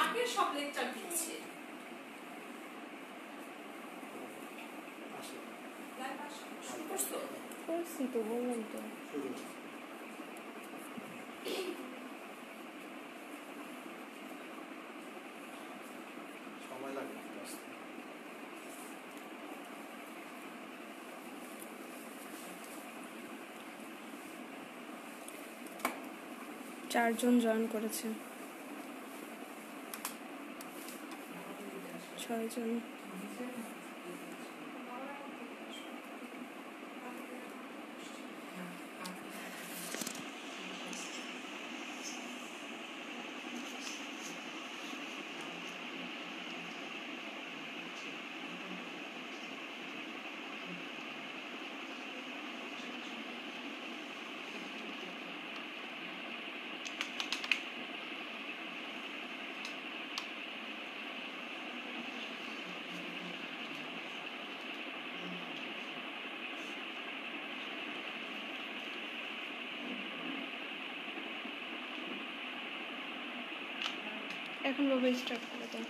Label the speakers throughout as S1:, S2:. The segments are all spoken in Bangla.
S1: আগে সব লেকচার দিচ্ছে
S2: করছি তো বললাম তো
S3: সময় লাগবে
S2: 4 জন জয়েন করেছে 6 জন এখন লোভে স্টার্ট করে দাও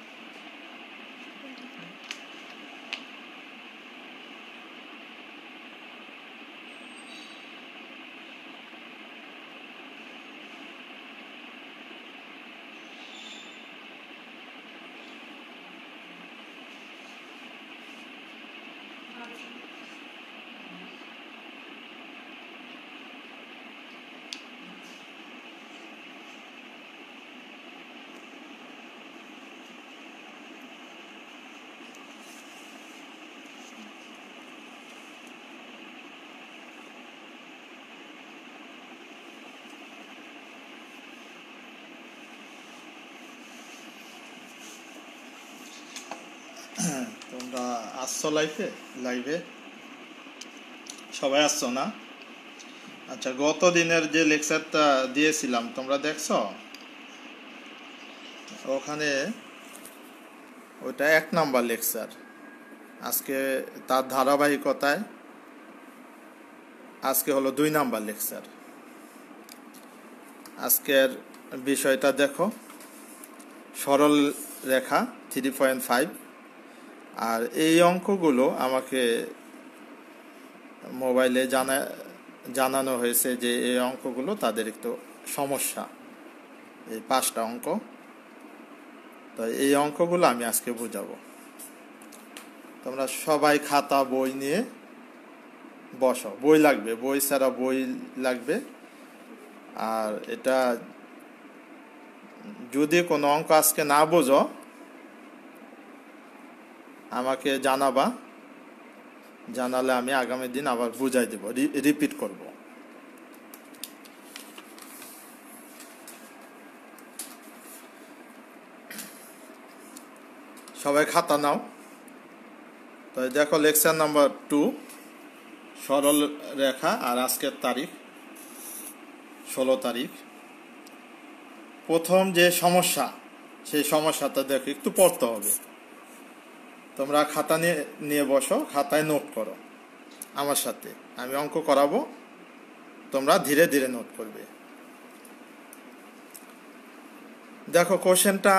S3: তোমরা আসছো লাইভে সবাই আসছো না? আচ্ছা, গত দিনের যে লেকচারটা দিয়েছিলাম তোমরা দেখছো? ওখানে ওটা 1 নাম্বার লেকচার। আজকে তার ধারাবাহিকতায় আজকে হলো 2 নাম্বার লেকচার। আজকের বিষয়টা দেখো, সরল রেখা 3.5। আর এই অঙ্কগুলো আমাকে মোবাইলে জানানো হয়েছে যে এই অঙ্কগুলো তাদের একটু সমস্যা, এই 5টা অঙ্ক। তো এই অঙ্কগুলো আমি আজকে বুঝাবো। তোমরা সবাই খাতা বই নিয়ে বসো। বই লাগবে, বই ছাড়া বই লাগবে। আর এটা যদি কোনো অঙ্ক আজকে না বোঝো আমাকে জানাবা, জানালে আমি আগামী দিন আবার বুঝাই দেব, রিপিট করব। সবাই খাতা নাও। তো দেখো, লেকচার নাম্বার 2 সরল রেখা। আর আজকের তারিখ 16 তারিখ। প্রথম যে সমস্যা, সেই সমস্যাটা দেখো, একটু পড়তে হবে। তোমরা খাতা নিয়ে বসো, খাতায় নোট করো আমার সাথে। আমি অঙ্ক করাবো, তোমরা ধীরে ধীরে নোট করবে। দেখো, কোশ্চেনটা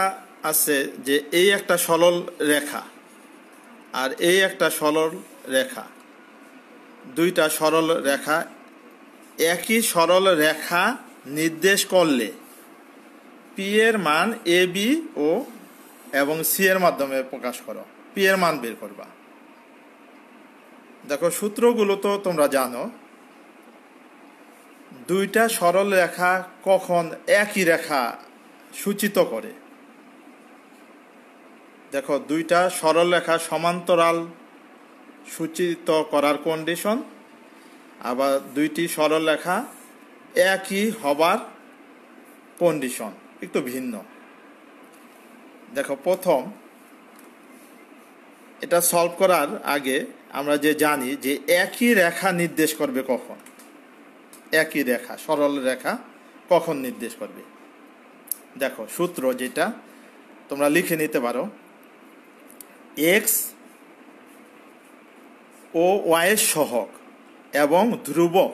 S3: আছে যে এই একটা সরল রেখা আর এই একটা সরল রেখা, 2টা সরল রেখা একই সরল রেখা নির্দেশ করলে পি এর মান এ বি ও এবং সি এর মাধ্যমে প্রকাশ করো। পি এর মান বের করবা। দেখো, সূত্রগুলো তো তোমরা জানো। 2টা সরল রেখা কখন একই রেখা সূচিত করে? দেখো, 2টা সরল রেখা সমান্তরাল সূচিত করার কন্ডিশন, আবার 2টি সরল রেখা একই হবার কন্ডিশন একটু ভিন্ন। দেখো, প্রথম এটা সলভ করার আগে আমরা যে জানি যে একই রেখা নির্দেশ করবে কখন, একই রেখা সরল রেখা কখন নির্দেশ করবে। দেখো, সূত্র যেটা তোমরা লিখে নিতে পারো, এক্স ও ওয়াইয়ের সহগ এবং ধ্রুবক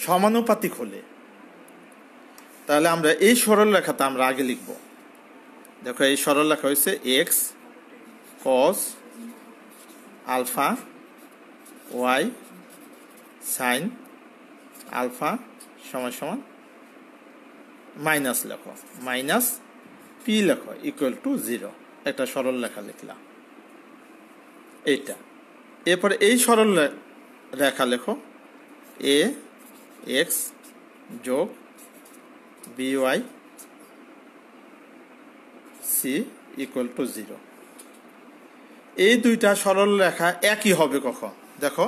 S3: সমানুপাতিক হলে তাহলে আমরা এই সরল রেখাটা আমরা আগে লিখব। দেখো এই সরল রেখা হচ্ছে X cos alpha Y sine alpha সমান সমান মাইনাস লেখো, মাইনাস পি লেখো ইকুয়াল টু 0, একটা সরল রেখা লিখলাম এইটা। এরপরে এই সরল রেখা লেখো এ এক্স যোগ B Y C equal to 0। এই দুইটা সরল রেখা একই হবে কখন? দেখো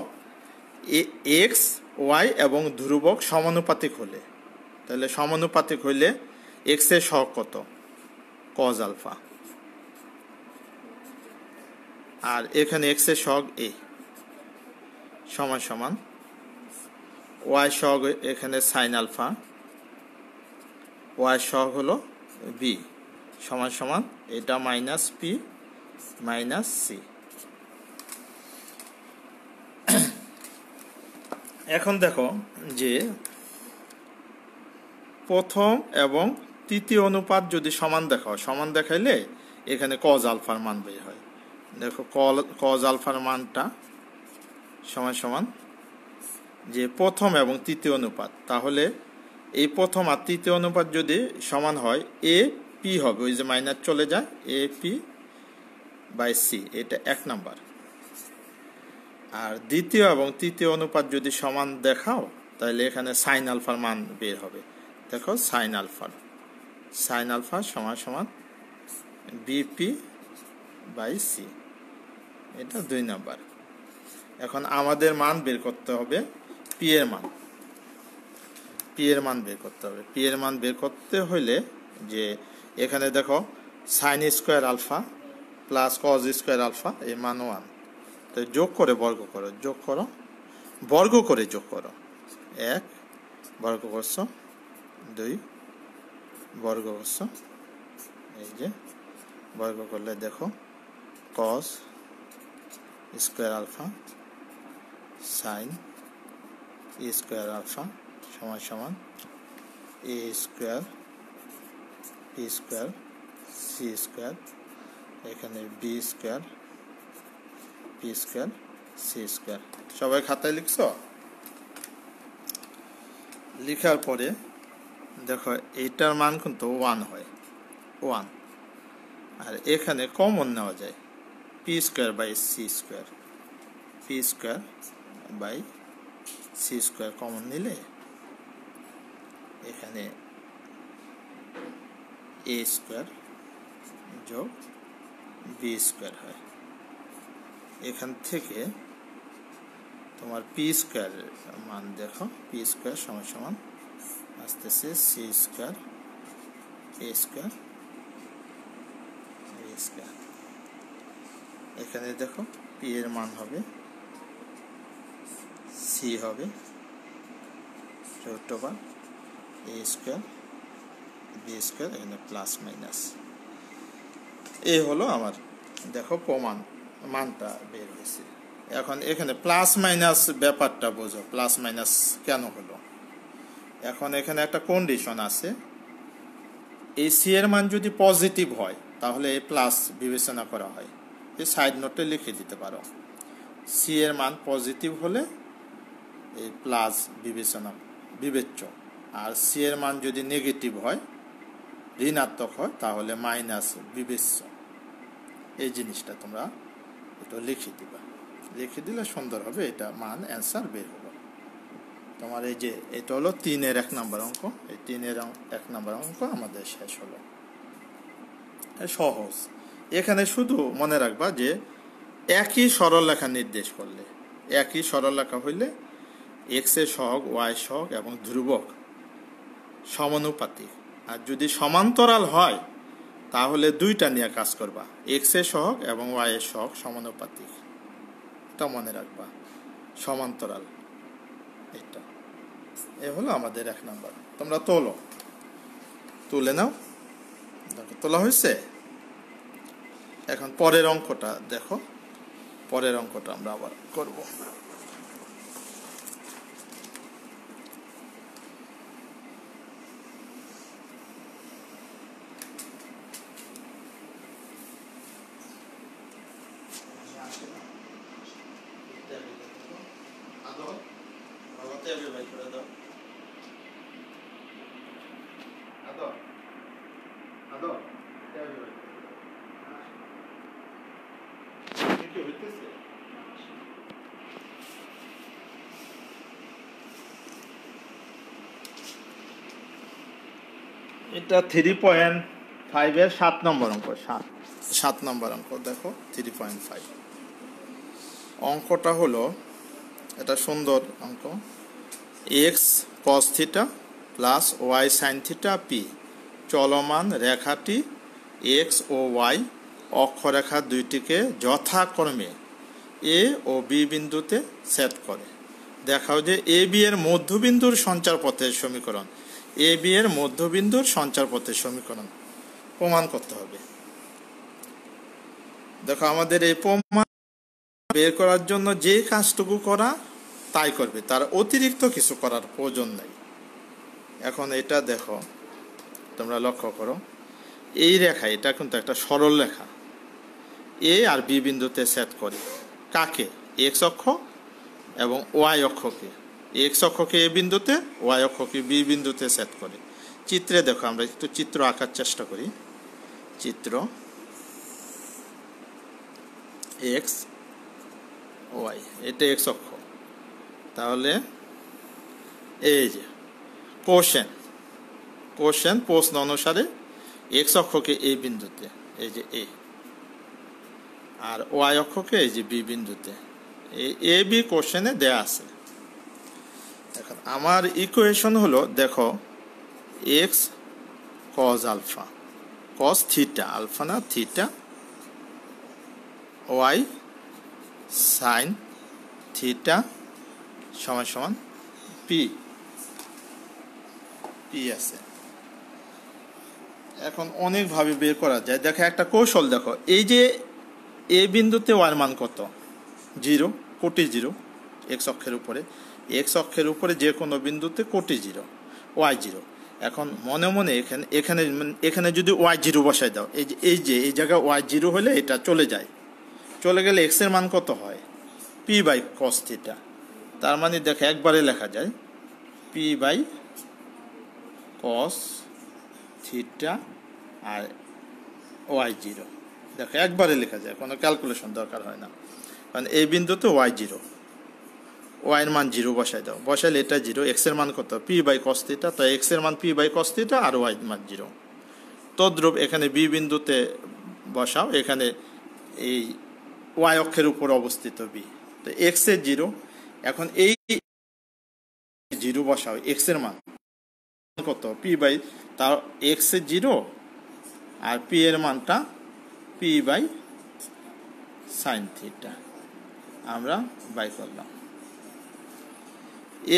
S3: এক্স ওয়াই এবং ধ্রুবক সমানুপাতিক হলে, তাহলে সমানুপাতিক হইলে এক্স এর সহগ কত? কজ আলফা, আর এখানে এক্স এর সহগ এ সমান সমান ওয়াই সহগ এখানে সাইন আলফা, ওয়াই সহগ হলো বি সমান সমান এটা মাইনাস পি মাইনাস সি। এখন দেখো যে প্রথম এবং তৃতীয় অনুপাত যদি সমান দেখাও, সমান দেখাইলে এখানে কজ আলফার মান বের হয়। দেখো কজ আলফার মানটা সমান সমান যে প্রথম এবং তৃতীয় অনুপাত, তাহলে এই প্রথম আর তৃতীয় অনুপাত যদি সমান হয় এ পি হবে, ওই যে মাইনাস চলে যায় এ পি বাই সি, এটা 1 নাম্বার। আর দ্বিতীয় এবং তৃতীয় অনুপাত যদি সমান দেখাও তাহলে এখানে সাইন আলফার মান বের হবে। দেখো সাইন আলফা সমান সমান বিপি বাই সি, এটা 2 নাম্বার। এখন আমাদের মান বের করতে হবে পি এর মান, বের করতে হবে। পি এর মান বের করতে হইলে যে এখানে দেখো sine square alpha plus cos square alpha এর মান 1, তো যোগ করে বর্গ করো, বর্গ করে যোগ করো। 1 বর্গ করছো, 2 বর্গ করছো, এই যে বর্গ করলে দেখো cos square alpha sine square alpha সমান সমান A square P square C square, এখানে B square P square C square. সবাই খাতায় লিখছো? লিখার পরে দেখো এইটার মান কিন্তু 1 হয়, 1। আর এখানে কমন নেওয়া যায় P square by C square, P square by C square common নিলে এখানে এ স্কোয়ার যোগ বি স্কোয়ার হয়। এখান থেকে তোমার পি স্কোয়ার মান দেখো, পি স্কোয়ার সমান সমান আসতেছে C square A square A square. এখানে দেখো পি এর মান হবে সি হবে √ এ স্কোয়ার বি স্কোয়ার, এখানে প্লাস মাইনাস। এই হলো আমার দেখো প্রমাণ, মানটা বের হয়েছে। এখন এখানে প্লাস মাইনাস ব্যাপারটা বোঝো, প্লাস মাইনাস কেন হলো। এখন এখানে একটা কন্ডিশন আছে, এই সি এর মান যদি পজিটিভ হয় তাহলে এই প্লাস বিবেচনা করা হয়, এই সাইড নোটে লিখে দিতে পারো। সি এর মান পজিটিভ হলে এই প্লাস বিবেচ্য, আর সি এর মান যদি নেগেটিভ হয় ঋণাত্মক হয় তাহলে মাইনাস বিবেচ্য। এই জিনিসটা তোমরা একটু লিখে দিবা, লিখে দিলে সুন্দর হবে, এটা মান অ্যান্সার বের হলো তোমার। এই যে এটা হলো 3-এর 1 নাম্বার অঙ্ক, এই 3-এর 1 নাম্বার অঙ্ক আমাদের শেষ হলো। সহজ। এখানে শুধু মনে রাখবা যে একই সরলরেখা নির্দেশ করলে, একই সরলরেখা হইলে এক্স এর সহগ ওয়াই সহগ এবং ধ্রুবক সমানুপাতিক, আর যদি সমান্তরাল হয় তাহলে দুইটা নিয়ে কাজ করবা, এক্স এর সহগ এবং ওয়াই এর সহগ সমানুপাতিক, এটা মনে রাখবা। সমান্তরাল এটা, এ হলো আমাদের 1 নাম্বার। তোমরা তুলে নাও, দেখো তোলা হয়েছে। এখন পরের অঙ্কটা দেখো, পরের অঙ্কটা আমরা আবার করব। এটা 3.5 এর 7 নম্বর অঙ্ক। 7 নম্বর অঙ্ক দেখো 3.5 অঙ্কটা হলো এটা সুন্দর অঙ্ক। X cos theta plus Y sine theta P চলমান রেখাটি এক্স ও ওয়াই অক্ষরেখা দুইটিকে যথাক্রমে এ ও বি বিন্দুতে সেট করে। দেখাও যে এ বি এর মধ্যবিন্দুর সঞ্চার পথের সমীকরণ। এ বি এর মধ্যবিন্দুর সঞ্চার পথের সমীকরণ প্রমাণ করতে হবে। দেখো আমাদের এই প্রমাণ বের করার জন্য যে কাজটুকু করা তাই করবে, তার অতিরিক্ত কিছু করার প্রয়োজন নেই। এখন এটা দেখো, তোমরা লক্ষ্য করো, এই রেখা এটা কিন্তু একটা সরল রেখা। এ আর বি বিন্দুতে সেট করে কাকে? এক্স অক্ষ এবং ওয়াই অক্ষকে। এক্স অক্ষকে এ বিন্দুতে, ওয়াই অক্ষকে বি বিন্দুতে সেট করে। চিত্রে দেখো, আমরা একটু চিত্র আঁকার চেষ্টা করি। চিত্র এক্স ওয়াই, এটা এক্স অক্ষ। তাহলে এই যে কোশ্চেন প্রশ্ন অনুসারে এক্স অক্ষকে এই বিন্দুতে, এই যে এ, আর ওয়াই অক্ষকে এই যে বি বিন্দুতে। এ বি কোশ্চেনে দেয়া আছে। এখন আমার ইকুয়েশন হলো, দেখো X cos alpha, cos theta, alpha না থিটা, ওয়াই সাইন থিটা সমান সমান পি আছে। এখন অনেকভাবে বের করা যায়। দেখো একটা কৌশল দেখো, এই যে এ বিন্দুতে ওয়ার মান কত? 0, কোটি 0 এক্স অক্ষের উপরে। এক্স অক্ষের উপরে যে কোনো বিন্দুতে কোটি 0, ওয়াই 0। এখন মনে মনে এখানে যদি ওয়াই 0 বসাই দাও, এই জায়গায় ওয়াই 0 হলে এটা চলে গেলে এক্স এর মান কত হয়? P by cos theta. তার মানে দেখো একবারে লেখা যায় পি বাই কস থিটা আর ওয়াই 0। দেখো একবারে লেখা যায়, কোনো ক্যালকুলেশন দরকার হয় না। কারণ এই বিন্দুতে ওয়াই 0, ওয়াই এর মান 0 বসাই দাও, বসাইলে এটা 0। এক্স এর মান কত? P by cos theta. তো এক্স এর মান পি বাই কস থিটা আর ওয়াই এর মান 0। তদ্রূপ এখানে বি বিন্দুতে বসাও, এখানে এই ওয়াই অক্ষের উপর অবস্থিত বি, তো এক্স এর 0। এখন এই 0 বসাও, এক্স এর মান কত? পি বাই, তার এক্স এর 0 আর পি এর মানটা পি বাই সাইন থিটা আমরা বাই করলাম।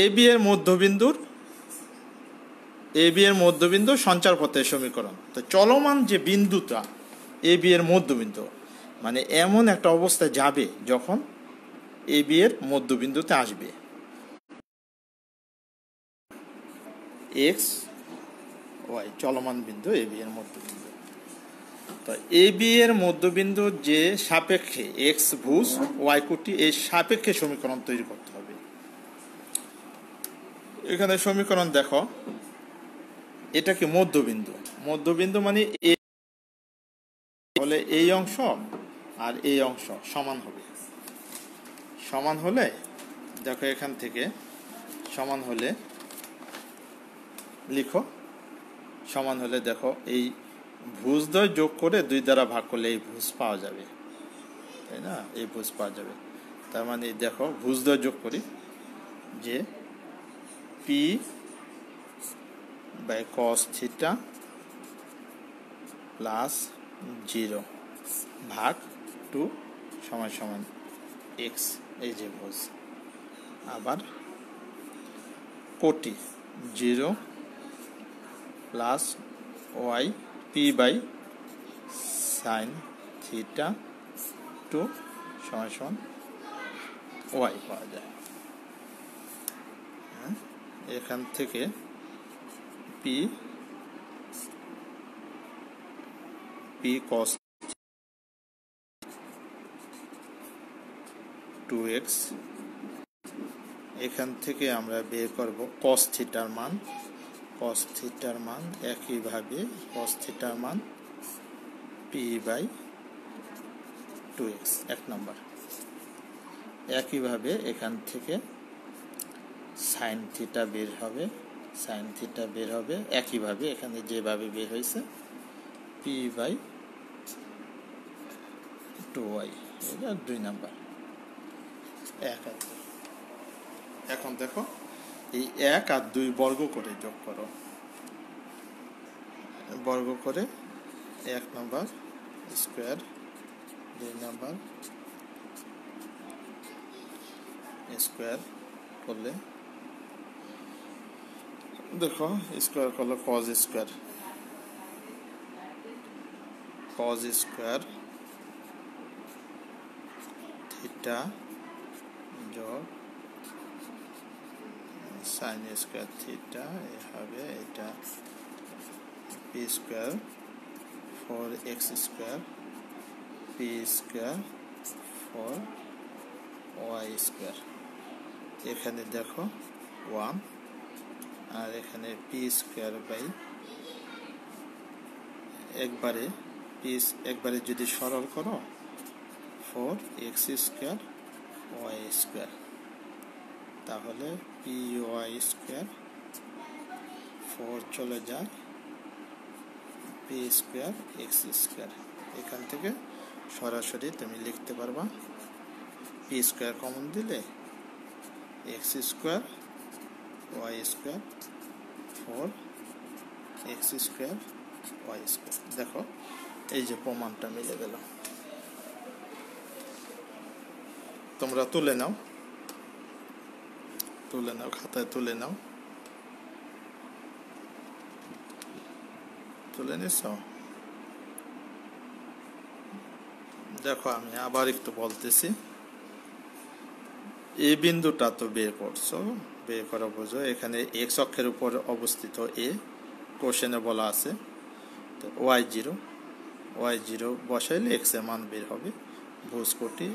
S3: এ বি এর মধ্যবিন্দুর সঞ্চার পথের সমীকরণ। তো চলমান যে বিন্দুটা এ বি এর মধ্যবিন্দু, মানে এমন একটা অবস্থায় যাবে যখন এ বি এর মধ্যবিন্দুতে আসবে। এক্স ওয়াই চলমান বিন্দু এ বি এর মধ্যবিন্দু। তো এ বি এর মধ্যবিন্দু যে সাপেক্ষে এক্স ভুজ ওয়াই কোটি, এই সাপেক্ষে সমীকরণ তৈরি করতে হবে। এখানে সমীকরণ দেখো, এটা কি মধ্যবিন্দু মানে হলে এই অংশ আর এই অংশ সমান হলে দেখো, এখান থেকে সমান হলে লিখো, সমান হলে দেখো এই ভুজদ্বয় যোগ করে 2 দ্বারা ভাগ করলে এই ভুজ পাওয়া যাবে, তাই না? এই ভুজ পাওয়া যাবে। তার মানে দেখো ভুজদ্বয় যোগ করি, যে P by cos theta plus 0 ভাগ 2 সমান সমান এক্স, এই যে ভুজ। আবার কোটি 0 plus Y P by sine theta 2 সমান সমান ওয়াই পাওয়া যায়। এখান থেকে পি কস 2x এখান থেকে আমরা বের করব cos থিটার মান। cos থিটার মান একইভাবে cos থিটার মান p/2x 1 নম্বর। একইভাবে এখান থেকে sin থিটা বের হবে, sin থিটা বের হবে একইভাবে এখানে যেভাবে বের হয়েছে p/2y, এটা 2 নম্বর। এখন দেখো এই 1 আর 2 বর্গ করে যোগ করো, বর্গ করে 1 নম্বর স্কয়ার 2 নম্বর স্কয়ার করলে দেখো স্কয়ার করলে cos স্কয়ার থিটা যোগ sin স্কয়ার থিটা হবে এটা p square 4x square p square 4y square. এখানে দেখো 1 আর এখানে p স্কয়ার বাই একবারে যদি সরল করো 4x স্কয়ার y স্কয়ার, তাহলে py স্কয়ার 4 চলে যায় p স্কয়ার x স্কয়ার। এখান থেকে সরাসরি তুমি লিখতে পারবা p স্কয়ার কমন দিলে x square y square 4x square y square. দেখো এই যে প্রমাণটা মিলে গেল। তোমরা তুলে নাও, খাতায় তুলে নাও, তুলে নিছ? দেখো আমি আবার একটু বলতেছি, এই বিন্দুটা তো বের করছো, বের করা বোঝো এখানে x অক্ষের উপর অবস্থিত a, কোশ্চেনে বলা আছে তো y0 বসাইলে x এর মান বের হবে ভুজ কোটি।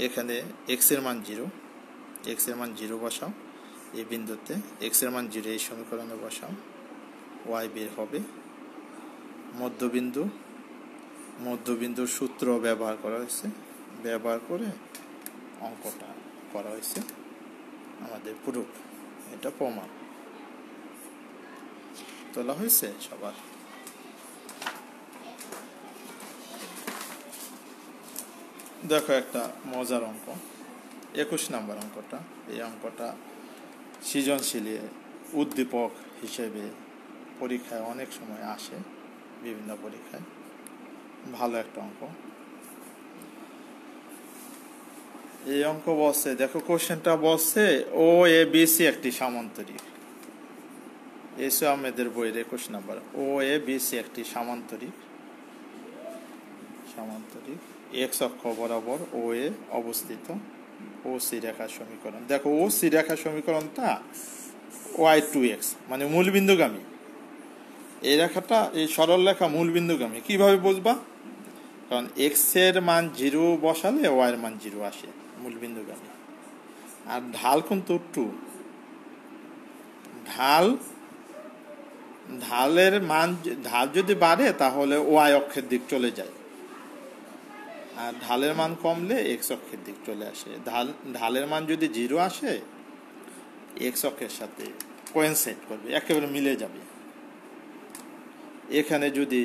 S3: এখানে x এর মান 0 বসাও এই বিন্দুতে, x এর মান 0 এই সমীকরণে বসাও, y বের হবে। মধ্যবিন্দুর সূত্র ব্যবহার করা হয়েছে, ব্যবহার করে অঙ্কটা করা হয়েছে আমাদের প্রুফ, এটা প্রমাণ তোলা হয়েছে সবার। দেখো একটা মজার অঙ্ক 21 নম্বর অঙ্কটা। এই অঙ্কটা সৃজনশীল উদ্দীপক হিসেবে পরীক্ষায় অনেক সময় আসে, বিভিন্ন পরীক্ষায় ভালো একটা অঙ্ক। এই অঙ্ক বলছে, দেখো কোশ্চেনটা বলছে ও এ বি সি একটি সামান্তরিক। এসো আমাদের বইয়ের 21 নম্বর, ও এ বি সি একটি সামান্তরিক এক্স অক্ষ বরাবর ও এ অবস্থিত ও সি রেখার সমীকরণ। দেখো ও সি রেখার সমীকরণটা y2x মানে মূলবিন্দুগামী। এই রেখাটা, এই সরল রেখা মূলবিন্দুগামী। কিভাবে বুঝবা? কারণ এক্স এর মান 0 বসালে ওয়াই এর মান 0 আসে, মূলবিন্দুগামী। আর ঢাল কিন্তু 2, ঢালের মান, ঢাল যদি বাড়ে তাহলে ওয়াই অক্ষের দিক চলে যায়, আর ঢালের মান কমলে এক্স অক্ষের দিক চলে আসে। ঢালের মান যদি 0 আসে এক্স অক্ষের সাথে কোয়েনসাইড করবে, একেবারে মিলে যাবে। এখানে যদি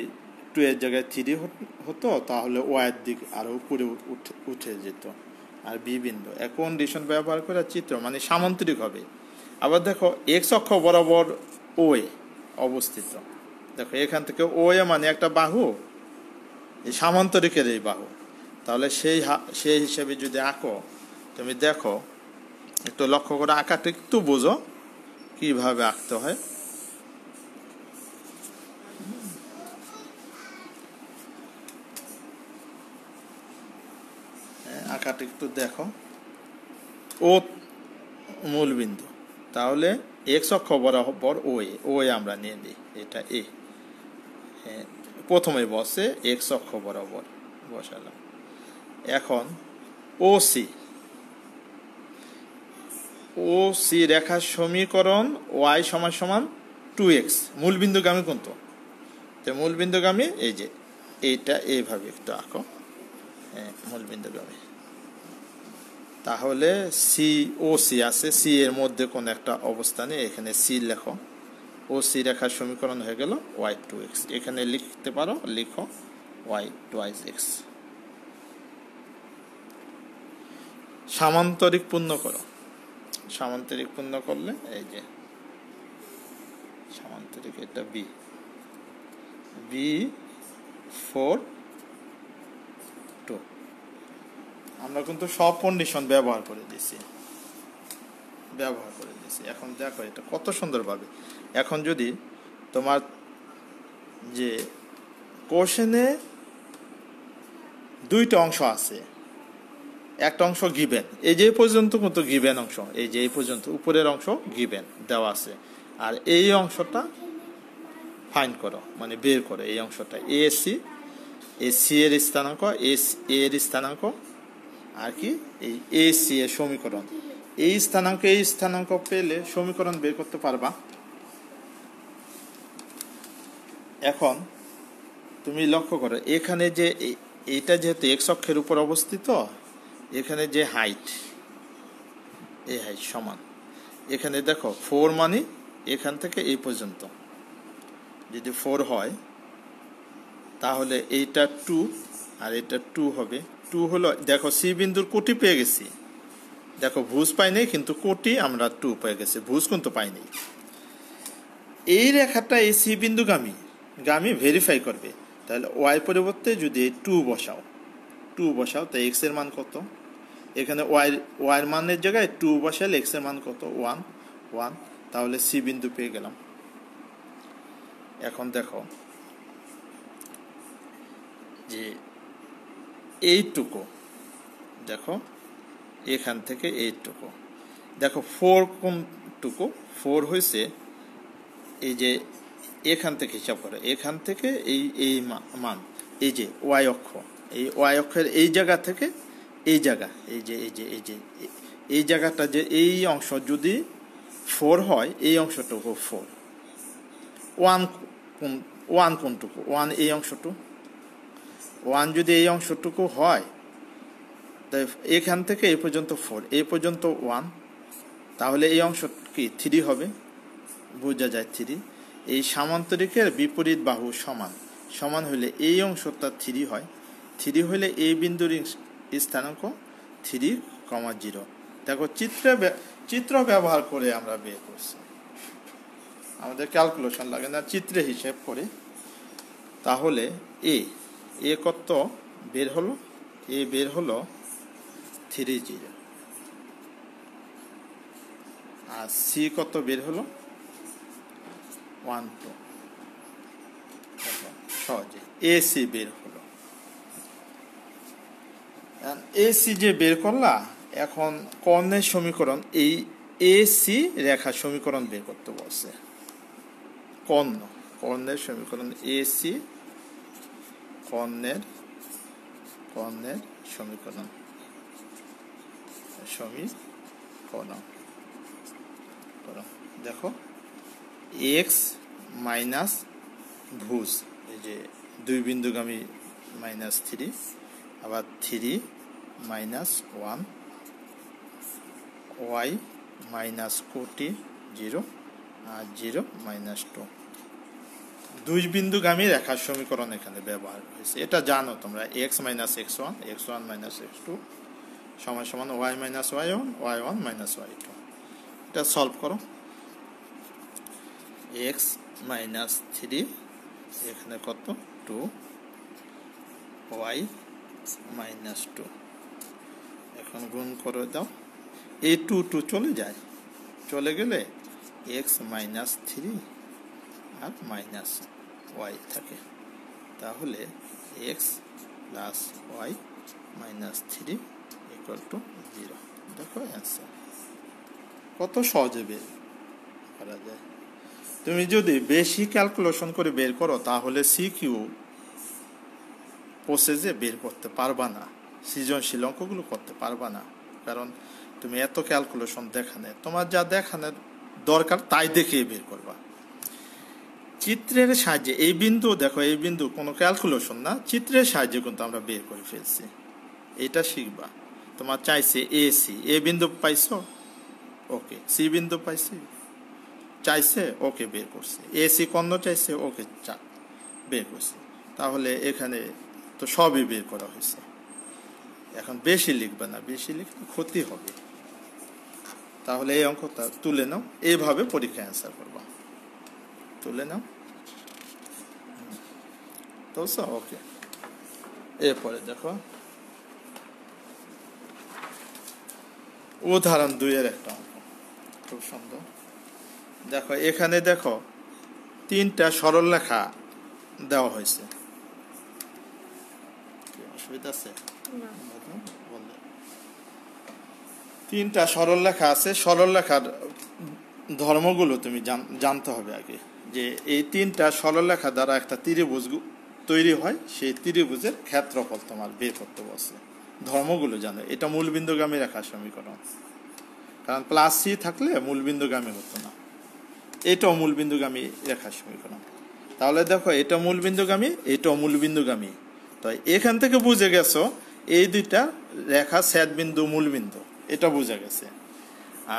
S3: 2 এর জায়গায় 3 হতো তাহলে ওয়াই এর দিক আরো উপরে উঠে যেত। আর বি বিন্দু এক কন্ডিশন ব্যবহার করে চিত্র মানে সামান্তরিক হবে। আবার দেখো এক্স অক্ষ বরাবর ও এ অবস্থিত, দেখো এখান থেকে ও এ মানে একটা বাহু, এই সামান্তরিকের এই বাহু। তাহলে সেই হিসেবে যদি আঁকো, তুমি দেখো একটু লক্ষ্য করে আঁকাটা একটু বোঝো কিভাবে আঁকতে হয়। আঁকাটা একটু দেখো, ও মূলবিন্দু, তাহলে এক্স অক্ষ বরাবর ও এ আমরা নিয়ে নিই, এটা এ। প্রথমে বসে এক্স অক্ষ বরাবর বসালাম। এখন ও সি, ও সি রেখার সমীকরণ ওয়াই সমান সমান 2x মূলবিন্দুগামী কোণ। তো মূলবিন্দুগামী এই যে এইটা এইভাবে একটু আঁকো, মূলবিন্দুগামী। তাহলে সি ও সি আছে, সি এর মধ্যে কোন একটা অবস্থানে এখানে সি লেখো। ও সি রেখার সমীকরণ হয়ে গেল ওয়াই 2x। এখানে লিখতে পারো, লিখো ওয়াই 2x। সামান্তরিক পূর্ণ করো। সামান্তরিক পূর্ণ করলে এই যে সামান্তরিক, এটা বি 4 2। আমরা কিন্তু সব কন্ডিশন ব্যবহার করে দিয়েছি। এখন দেখো এটা কত সুন্দরভাবে। এখন যদি তোমার যে কোশ্চেনে দুইটা অংশ আছে, একটা অংশ গিভেন, এই যে পর্যন্ত কিন্তু গিভেন অংশ, এই যে এই পর্যন্ত উপরের অংশ গিভেন দেওয়া আছে, আর এই অংশটা ফাইন্ড করো, মানে বের করো এই অংশটা। এ সি এর স্থানাঙ্ক, এ এর স্থানাঙ্ক, আর কি এই এ সি এর সমীকরণ। এই স্থানাঙ্ক পেলে সমীকরণ বের করতে পারবা। এখন তুমি লক্ষ্য করো, এখানে যে এইটা যেহেতু এক্স অক্ষের উপর অবস্থিত, এখানে যে হাইট, এই হাইট সমান, এখানে দেখো 4 মানে এখান থেকে এই পর্যন্ত যদি 4 হয়, তাহলে এইটা 2 আর এটা 2 হবে। 2 হলো, দেখো সি বিন্দুর কোটি পেয়ে গেছি, দেখো ভুজ পাই নাই কিন্তু কোটি আমরা 2 পেয়ে গেছি, ভুজ কিন্তু পাই নাই। এই রেখাটা এই সি বিন্দু গামী ভেরিফাই করবে। তাহলে ওয়াই পরিবর্তে যদি 2 বসাও, তো এক্স এর মান কত? এখানে ওয়াইয়ের মানের জায়গায় 2 বসালে এক্স এর মান কত? 1। তাহলে সি বিন্দু পেয়ে গেলাম। এখন দেখো যে এইটুকু, দেখো এখান থেকে এইটুকু, দেখো 4 কোনটুকু? 4 হয়েছে এই যে এখান থেকে হিসাব করো, এখান থেকে এই মান, এই যে ওয়াই অক্ষ, এই ওয়াই অক্ষের এই জায়গা থেকে এই জায়গা, এই জায়গাটা, যে এই অংশ যদি 4 হয়, এই অংশটুকু 4। 1 কোনটুকু? 1 এই অংশটুকু। 1 যদি এই অংশটুকু হয়, তাই এখান থেকে এই পর্যন্ত 4, এই পর্যন্ত 1, তাহলে এই অংশ কি 3 হবে? বোঝা যায় 3। এই সামান্তরিকের বিপরীত বাহু সমান হলে এই অংশটা 3 হয়। 3 হলে এই বিন্দুর স্থানাঙ্ক 3,0। দেখো চিত্র ব্যবহার করে আমরা বের করছি, আমাদের ক্যালকুলেশন লাগে না, চিত্রে হিসেব করে। তাহলে এ কত বের হলো? এ বের হলো 30, আর সি কত বের হলো? 1 2। সহজে এসি বের হলো। এসি যে বের করলা, এখন কর্ণের সমীকরণ, এই এসি রেখার সমীকরণ বের করতে বলছে। কর্ণের সমীকরণ, এসি কর্ণের সমীকরণ। দেখো এক্স মাইনাস ভুজ, এই যে 2 বিন্দুগামী -3, আবার 3 - 1, ওয়াই মাইনাস কোটি 0, আর 0 - 2। 2 বিন্দুগামী রেখার সমীকরণ এখানে ব্যবহার হয়েছে। এটা জানো তোমরা, x - x1, x1 - x2 সমান সমান y - y1, y1 - y2। এটা সলভ করো। x - 3 এখানে কত? 2, y - 2। এখন গুণ করে দাও, এই 2 চলে গেলে x - 3 আর মাইনাস ওয়াই থাকে, তাহলে x প্লাস ওয়াই -3 = 0। দেখো অ্যান্সার কত সহজে বের করা যায়। তুমি যদি বেশি ক্যালকুলেশন করে বের করো, তাহলে সিকিউ প্রসেসে বের করতে পারবা না, সৃজনশীল অঙ্কগুলো করতে পারবা না, কারণ তুমি এত ক্যালকুলেশন দেখানে, তোমার যা দেখানোর দরকার তাই দেখে বের করবা। চিত্রের সাহায্যে এই বিন্দু দেখো, এই বিন্দু কোনো ক্যালকুলেশন না, চিত্রের সাহায্যে কিন্তু আমরা বের করে ফেলছি। এটা শিখবা। তোমার চাইছে এ সি, এ বিন্দু পাইছো, ওকে। সি বিন্দু পাইছি, চাইছে, ওকে বের করছে। এ সি কর্ণ চাইছে, ওকে বের করছে। তাহলে এখানে তো সবই বের করা হয়েছে। এখন বেশি লিখবে না, বেশি লিখলে ক্ষতি হবে। তাহলে এই অঙ্কটা তুলে নাও, এইভাবে পরীক্ষা অ্যান্সার করবা। তুলে নাও তো, ওকে। এরপরে দেখো উদাহরণ 2 একটা অঙ্ক, খুব সুন্দর। দেখো এখানে দেখো 3টা সরলরেখা দেওয়া হয়েছে। অসুবিধা আছে?
S2: না।
S3: বললে 3টা সরলরেখা আছে। সরলরেখার ধর্মগুলো তুমি জানতে হবে আগে, যে এই 3টা সরলরেখা দ্বারা একটা ত্রিভুজ তৈরি হয়, সেই ত্রিভুজের ক্ষেত্রফল তোমার বের করতে বসে। ধর্মগুলো জানো। এটা মূলবিন্দুগামী রেখা সমীকরণ, কারণ প্লাস সি থাকলে মূলবিন্দুগামী হতো না। এটাও মূলবিন্দুগামী রেখা সমীকরণ। তাহলে দেখো এটা মূলবিন্দুগামী, এটাও মূলবিন্দুগামী। তো এখান থেকে বুঝে গেছো এই দুইটা রেখা ছেদ বিন্দু মূলবিন্দু, এটা বুঝে গেছে।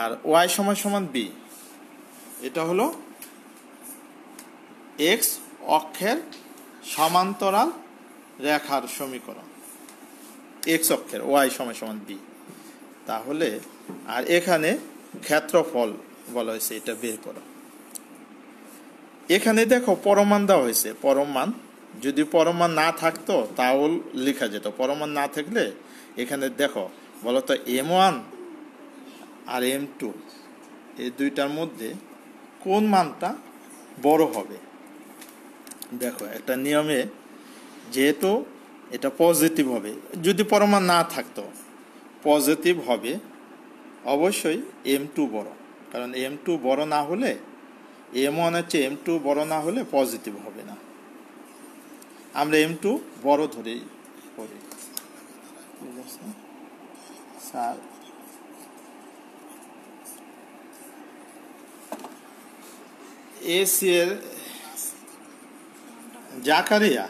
S3: আর ওয়াই সমান সমান বি, এটা হলো এক্স অক্ষের সমান্তরাল রেখার সমীকরণ। এক্স অক্ষের ওয়াই সমান সমান বি। তাহলে আর এখানে ক্ষেত্রফল বলা হয়েছে, এটা বের করো। এখানে দেখো পরমাণ দেওয়া হয়েছে। পরমাণ যদি পরমাণ না থাকতো তাও লেখা যেত। পরমাণ না থাকলে এখানে দেখো বলতো M1 আর M2 এই দুইটার মধ্যে কোন মানটা বড় হবে। দেখো একটা নিয়মে, যেহেতু এটা পজিটিভ হবে, যদি পরমাণ না থাকতো পজিটিভ হবে অবশ্যই M2 বড়, কারণ M2 বড় না হলে, M1 হচ্ছে M2 বড় না হলে পজিটিভ হবে না। আমরা M2 বড় ধরেই করি। স্যার এসি এর জাকারিয়া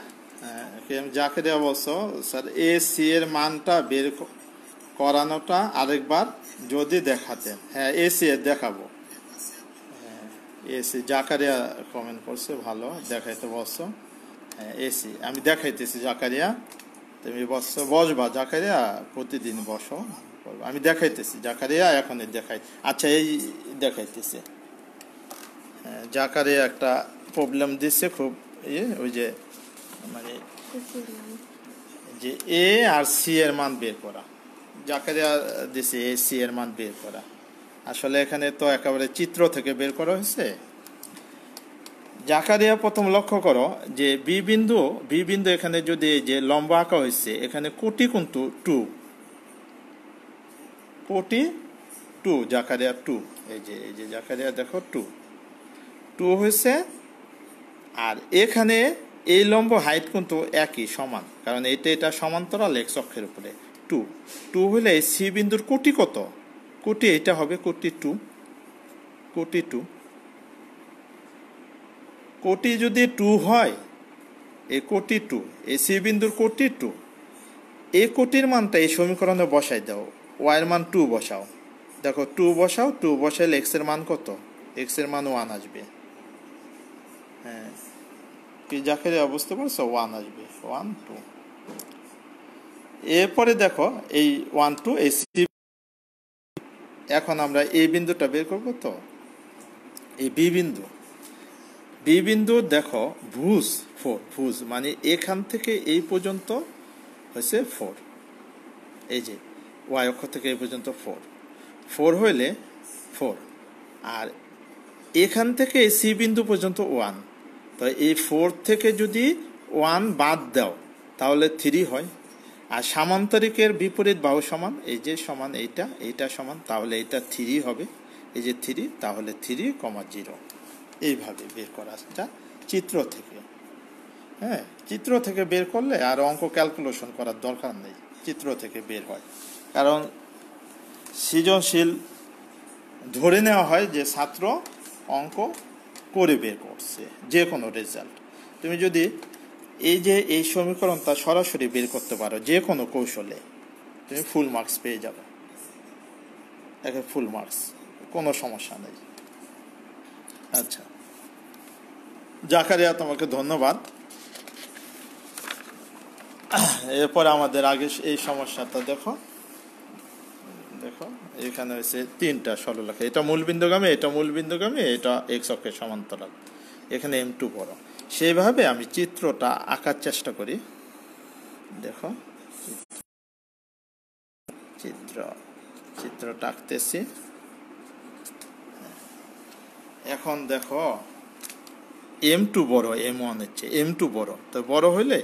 S3: অবশ্য স্যার এসি এর মানটা বের করানোটা আরেকবার যদি দেখাতেন। হ্যাঁ এসি এর দেখাবো। এসি জাকারিয়া কমেন্ট করছে, ভালো দেখাইতে বসো। হ্যাঁ এসি আমি দেখাইতেছি। জাকারিয়া তুমি বসবা, জাকারিয়া প্রতিদিন বসো, আমি দেখাইতেছি। জাকারিয়া এখন দেখাই, আচ্ছা এই দেখাইতেছি। হ্যাঁ জাকারিয়া একটা প্রবলেম দিচ্ছে খুব, ওই যে মানে যে এ আর সি এর মান বের করা। জাকারিয়া দিছে এ সি এর মান বের করা। আসলে এখানে তো একেবারে চিত্র থেকে বের করা হয়েছে। জাকারিয়া প্রথম লক্ষ্য করো যে বি বিন্দু এখানে যদি যে লম্বা আঁকা হয়েছে, এখানে কোটি কিন্তু 2, কোটি 2, জাকারিয়া 2, এই যে জাকারিয়া দেখো 2 হয়েছে। আর এখানে এই লম্ব হাইট কিন্তু একই সমান, কারণ এটা সমান্তরাল এক্স অক্ষের উপরে। 2 হলে সি বিন্দুর কোটি কত? কোটি এটা হবে কোটি 2, কোটি 2। কোটি যদি 2 হয়, এই কোটি 2, এই সি বিন্দুর কোটি 2, এই কোটির মানটা এই সমীকরণে বসাই দাও। ওয়াইয়ের মান 2 বসাও। দেখো 2 বসাও, 2 বসাইলে এক্স এর মান কত? এক্স এর মান 1 আসবে। হ্যাঁ কি যাকে বুঝতে পারছো? 1 আসবে, 1 2। এরপরে দেখো এই 1 2 এই সি। এখন আমরা এই বিন্দুটা বের করবো। তো এই বি বিন্দু দেখো ভুজ 4, ভুজ মানে এখান থেকে এই পর্যন্ত হয়েছে 4, এই যে ওয়াই অক্ষ থেকে এই পর্যন্ত 4 হইলে 4, আর এখান থেকে এই সি বিন্দু পর্যন্ত 1। তো এই 4 থেকে যদি 1 বাদ দাও তাহলে 3 হয়। আর সামান্তরিকের বিপরীত বাহু সমান, এই যে সমান এইটা সমান, তাহলে এটা 3 হবে। এই যে 3, তাহলে 3,0। এইভাবে বের করা চিত্র থেকে। হ্যাঁ চিত্র থেকে বের করলে আর অঙ্ক ক্যালকুলেশন করার দরকার নেই, চিত্র থেকে বের হয়। কারণ সৃজনশীল ধরে নেওয়া হয় যে ছাত্র অঙ্ক করে বের করছে যে কোনো রেজাল্ট। তুমি যদি এই সমীকরণটা সরাসরি বের করতে পারো যে কোনো কৌশলে, তুমি ফুল মার্কস পেয়ে যাবে, ফুল মার্কস, কোনো সমস্যা নেই। আচ্ছা জাকারিয়া, তোমাকে ধন্যবাদ। এরপরে আমাদের আগে এই সমস্যাটা দেখো এখানে হয়েছে 3টা সরলরেখা, এটা মূলবিন্দুগামী, এটা মূলবিন্দুগামী, এটা এক্স অক্ষের সমান্তরাল, এখানে M2 বড়। সেইভাবে আমি চিত্রটা আঁকার চেষ্টা করি। দেখো চিত্রটা আঁকতেছি। এখন দেখো M2 বড়, M1 হচ্ছে M2 বড়, তো বড় হইলে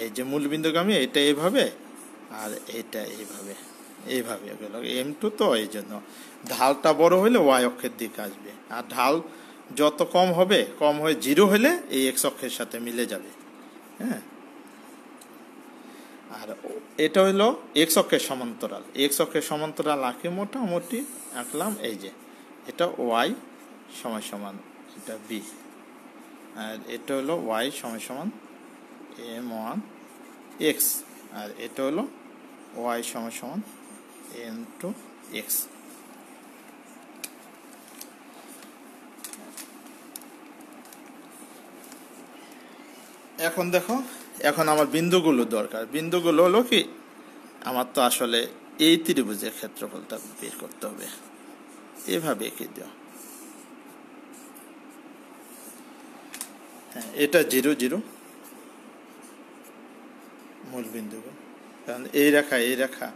S3: এই যে মূলবিন্দুগামী এটা এইভাবে আর এটা এইভাবে গেল M2, তো এই জন্য ঢালটা বড় হইলে ওয়াই অক্ষের দিকে আসবে, আর ঢাল যত কম হবে, কম হয়ে 0 হলে এই এক্স অক্ষের সাথে মিলে যাবে। হ্যাঁ, আর এটা হইলো এক্স অক্ষের সমান্তরাল, এক্স অক্ষের সমান্তরাল আঁকে মোটামুটি আঁকলাম। এই যে এটা ওয়াই সমান সমান এটা বি, আর এটা হলো ওয়াই সমান সমান M1 এক্স, আর এটা হলো ওয়াই সমান সমান M2 এক্স। এখন দেখো, এখন আমার বিন্দুগুলো দরকার। বিন্দুগুলো হলো কি, আমার তো আসলে এই ত্রিভুজের ক্ষেত্রফলটা বের করতে হবে। এভাবে এঁকে দাও। হ্যাঁ, এটা 0 0 মূল বিন্দু, কারণ এই রেখা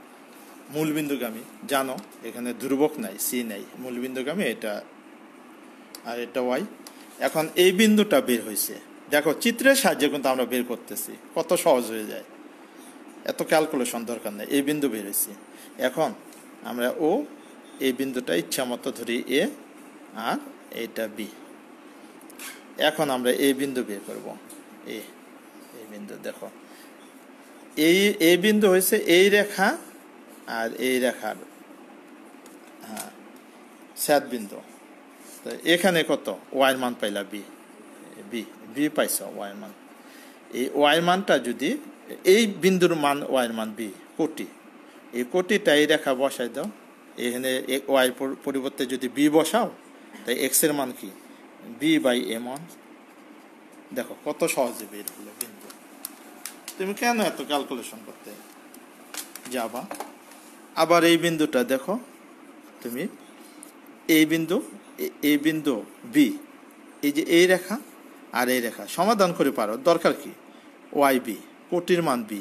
S3: মূলবিন্দুগামী, জানো এখানে ধ্রুবক নাই, সি নাই, মূলবিন্দুগামী এটা, আর এটা ওয়াই। এখন এই বিন্দুটা বের হয়েছে, দেখো চিত্রের সাহায্যে কিন্তু আমরা বের করতেছি, কত সহজ হয়ে যায়, এত ক্যালকুলেশন দরকার নেই। এই বিন্দু বের হয়েছে, এখন আমরা এই বিন্দুটা ইচ্ছা মতো ধরি এ, আর এইটা বি। এখন আমরা এই বিন্দু বের করব, এই বিন্দু। দেখো এই বিন্দু হয়েছে এই রেখা আর এই রেখার ছেদ বিন্দু। তো এখানে কত ওয়াইয়ের মান পাইলা, বি পাইছ ওয়াইয়ের মান। এই ওয়াইয়ের মানটা যদি, এই বিন্দুর মান ওয়াইয়ের মান বি, কোটি, এই কোটিটা এই রেখা বসাই দাও। এখানে ওয়াই পরিবর্তে যদি বি বসাও, তাই এক্সের মান কি B/M1। দেখো কত সহজে বের হলো বিন্দু। তুমি কেন এত ক্যালকুলেশন করতে যাবা? আবার এই বিন্দুটা দেখো, তুমি এই বিন্দু বি, এই যে এই রেখা আর এই রেখা সমাধান করে পারো, দরকার কি ওয়াই বি, কোটির মান বি,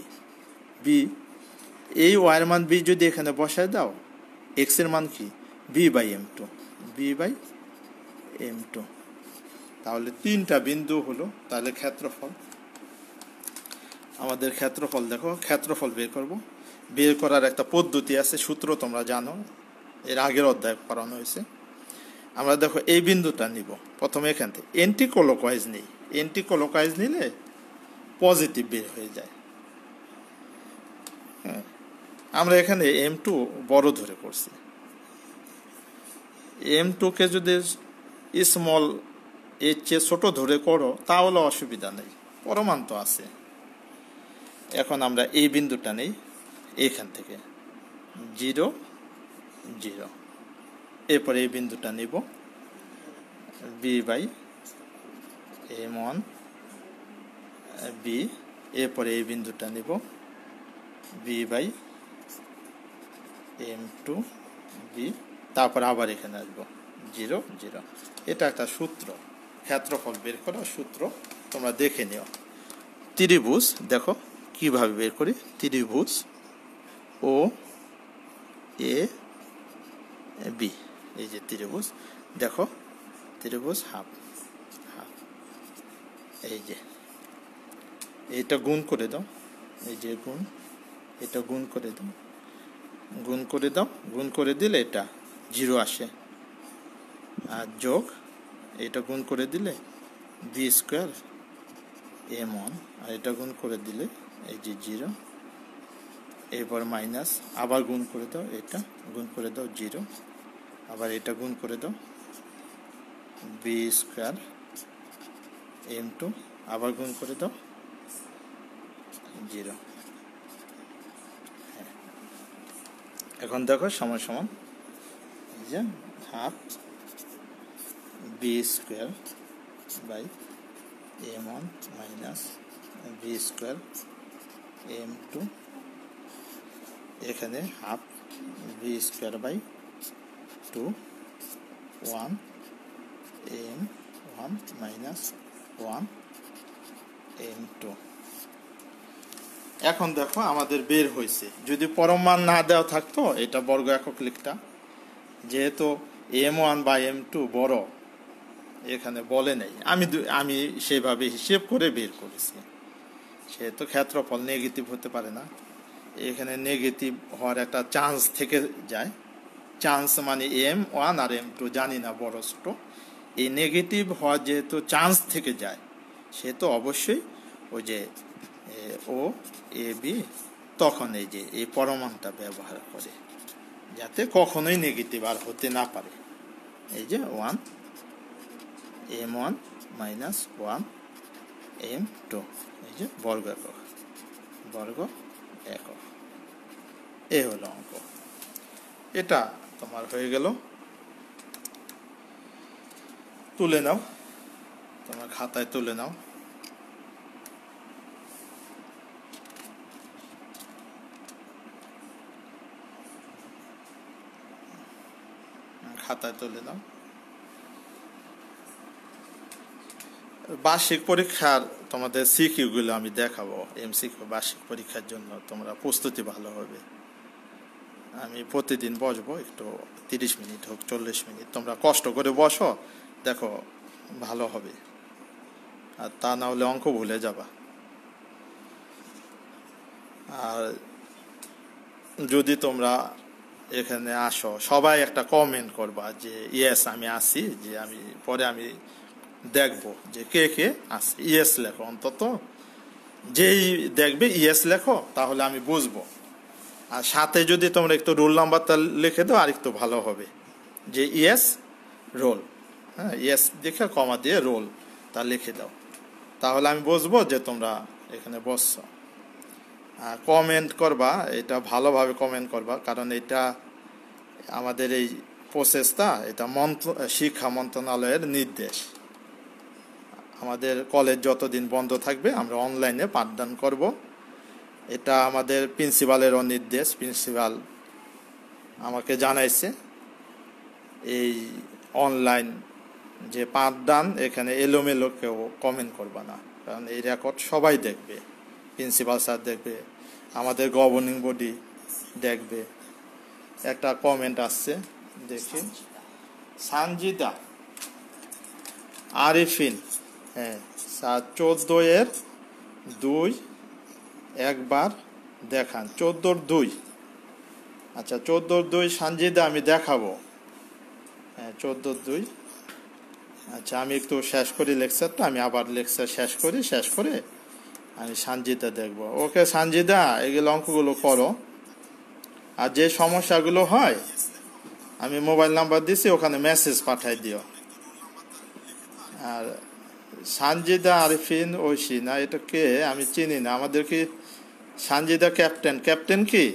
S3: এই ওয়াইয়ের মান বি যদি এখানে বসায় দাও, এক্সের মান কি B/M2, তাহলে 3টা বিন্দু হলো। তাহলে ক্ষেত্রফল, আমাদের ক্ষেত্রফল দেখো, ক্ষেত্রফল বের করব। বের করার একটা পদ্ধতি আছে, সূত্র তোমরা জানো, এর আগের অধ্যায় পড়ানো হয়েছে। আমরা দেখো এই বিন্দুটা নিব, প্রথমে এখান থেকে এন্টি ক্লকওয়াইজ নিই। এন্টি ক্লকওয়াইজ নিলে পজিটিভ বের হয়ে যায়। হ্যাঁ, আমরা এখানে M2 বড় ধরে করছি। M2কে যদি স্মল এর চেয়ে ছোট ধরে করো তাহলে অসুবিধা নেই, পরমাণ তো আছে। এখন আমরা এই বিন্দুটা নেই, এইখান থেকে 0 0, এরপরে এই বিন্দুটা নিব B/M1 বি, এরপরে এই বিন্দুটা নিব B/M2 বি, তারপর আবার এখানে আসবো 0 0। এটা একটা সূত্র, ক্ষেত্রফল বের করার সূত্র, তোমরা দেখে নিও। ত্রিভুজ দেখো কিভাবে বের করি। ত্রিভুজ ও এ বি, এই যে ত্রিভুজ, দেখো ত্রিভুজ হাফ, এই যে এইটা গুণ করে দাও, এই যে গুণ, এটা গুণ করে দাও, গুণ করে দিলে এটা 0 আসে, আর যোগ এটা গুণ করে দিলে B²M1, আর এটা গুণ করে দিলে এই যে 0, এরপর মাইনাস, আবার গুণ করে দাও, এটা গুণ করে দাও 0, আবার এটা গুণ করে দাও বি স্কোয়ার m2, আবার গুণ করে দাও 0। এখন দেখো সমান সমান এই যে half B square by m1 minus B square m2, এখানে half B square by 2 1 m1 minus 1 m2। এখন দেখো আমাদের বের হয়েছে। যদি পরম মান না দেওয়া থাকতো এটা বর্গ একক লিখতাম, যেহেতু m1 বা m2 বড় এখানে বলে নেই, আমি সেভাবে হিসেব করে বের করেছি। সেহেতু ক্ষেত্রফল নেগেটিভ হতে পারে না, এখানে নেগেটিভ হওয়ার একটা চান্স থেকে যায়। চান্স মানে m1 আর m2 জানি না বড় ছোট, এই নেগেটিভ হওয়ার যেহেতু চান্স থেকে যায় সেহেতু অবশ্যই ওই যে ও এ বি তখন এই যে এই পরমাণুটা ব্যবহার করে যাতে কখনোই নেগেটিভ আর হতে না পারে। এই যে 1 m1 মাইনাস 1 m2, এই যে বর্গ একক, এ হলো অঙ্ক। এটা তোমার হয়ে গেল। তুলে নাও, তোমার খাতায় তুলে নাও। খাতায় তুলে নাও। বার্ষিক পরীক্ষার তোমাদের সিকিউগুলো আমি দেখাবো, এমসিকিউ বার্ষিক পরীক্ষার জন্য তোমরা প্রস্তুতি ভালো হবে। আমি প্রতিদিন বসবো, একটু 30 মিনিট হোক 40 মিনিট তোমরা কষ্ট করে বসো, দেখো ভালো হবে। আর তা না হলে অঙ্ক ভুলে যাবা। আর যদি তোমরা এখানে আসো সবাই একটা কমেন্ট করবা যে ইয়েস আমি আসি, যে আমি পরে আমি দেখবো যে কে কে আসে। ইয়েস লেখো, অন্তত যেই দেখবে ইয়েস লেখো তাহলে আমি বুঝবো। আর সাথে যদি তোমরা একটু রোল নাম্বারটা লিখে দাও আর একটু ভালো হবে, যে ইয়েস রোল, হ্যাঁ ইয়েস দেখে কমা দিয়ে রোল তা লিখে দাও, তাহলে আমি বুঝবো যে তোমরা এখানে বসছো। আর কমেন্ট করবা, এটা ভালোভাবে কমেন্ট করবা, কারণ এটা আমাদের এই প্রসেসটা এটা শিক্ষা মন্ত্রণালয়ের নির্দেশ। আমাদের কলেজ যতদিন বন্ধ থাকবে আমরা অনলাইনে পাঠদান করব, এটা আমাদের প্রিন্সিপালেরও নির্দেশ। প্রিন্সিপাল আমাকে জানাইছে এই অনলাইন যে পাঠদান এখানে এলোমেলো কেউ কমেন্ট করবা না, কারণ এই রেকর্ড সবাই দেখবে, প্রিন্সিপাল স্যার দেখবে, আমাদের গভর্নিং বডি দেখবে। একটা কমেন্ট আসছে দেখি, সানজিদা আরিফিন, হ্যাঁ 14/2 একবার দেখান। 14/2, আচ্ছা 14/2 সানজিদা আমি দেখাবো। হ্যাঁ 14/2, আচ্ছা আমি একটু শেষ করি লেকচারটা, আমি আবার লেকচার শেষ করে আমি সানজিদা দেখবো। ওকে সানজিদা, এগুলো অঙ্কগুলো করো, আর যে সমস্যাগুলো হয় আমি মোবাইল নাম্বার দিছি, ওখানে মেসেজ পাঠাই দিও। আর সানজিদা আরিফিন ঐশী না, এটা কে আমি চিনি না। আমাদের কি সানজিদা ক্যাপ্টেন কি?